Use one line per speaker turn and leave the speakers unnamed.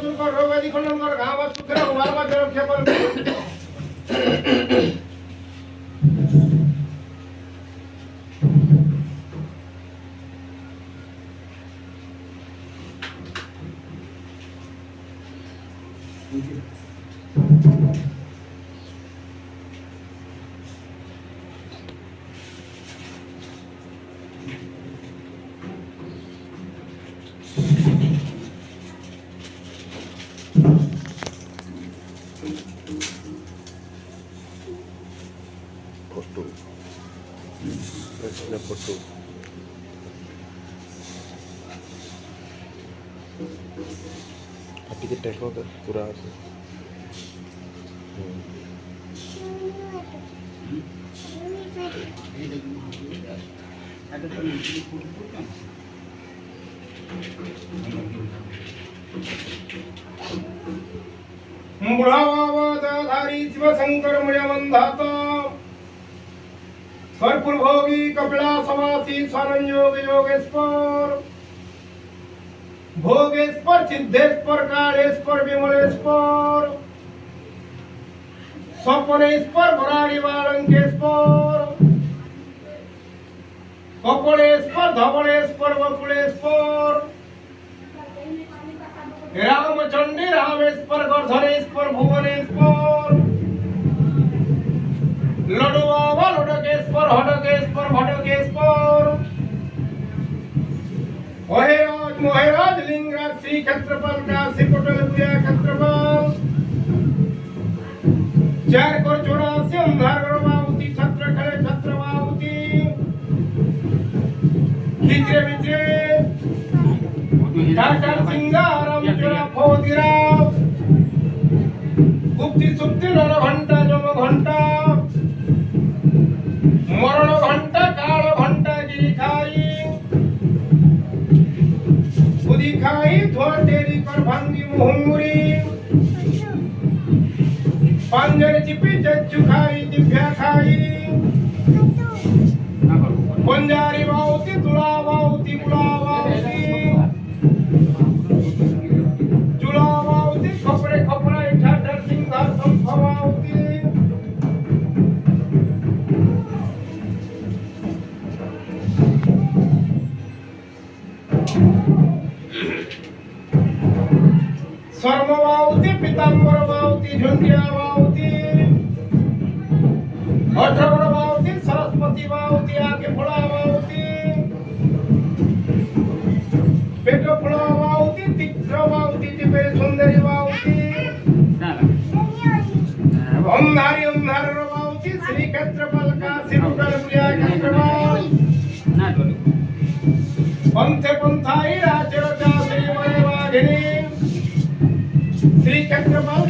दूर कर रोग आदि खंडन कर घाव सुख रहो बाल बाल रक्षा कर
फोटो प्रश्न फोटो ଟିକେ ଟେଷ୍ଟ ତ ପୁରା ଅଛି
मूढ़ावादाधारी शिव शंकर मुनिमंधात कर्पूर भोगी कपिलासवासी स्वानंद योग योगेश्वर भोगेश्वर सिद्धेश्वर कालेश्वर विमलेश्वर स्वपनेश्वर भराड़ी बालंकेश्वर कपलेश्वर धवलेश्वर वकुलेश्वर रामचंडी रामेश्वर गर्धनेश्वर भुवनेश्वर लड्डू बाबा लुडकेश्वर हडकेश्वर भटकेश्वर मोहराज लिंगराज श्री क्षेत्रपाल काशी पटल बुया क्षेत्रपाल चार कर 84 अंधार बावती छत्र खले छत्र बावती खिचरे बिचरे टाटा सिंगाराम चोरा फोदिराव गुप्ति सुप्ति नर घंटा जम घंटा मरण घंटा काल घंटा गिरी खाई बुद्धि खाई धोर डेरी कर भंगी मुहुमुरी पंजर चिपी चच्चू खाई दिव्या खाई पंजारी बावती तुला बावती बुला बावती जुला बावती खपरे खपरा ठाठर सिंगार संभवावती सर्व बावती पीतांबर बावती झुंडिया बावती अठरवर बावती सरस्वती बावती आगे फुला बावती पेट फुला बावती तीक्ष्ण बावती टिपे सुंदरी बावती अंधारी अंधार बावती श्री क्षेत्रपाल काशी पटल बुया क्षेत्रपाल पंथे पंथाई राजरजा श्री मय वाघिनी श्री क्षेत्रपाल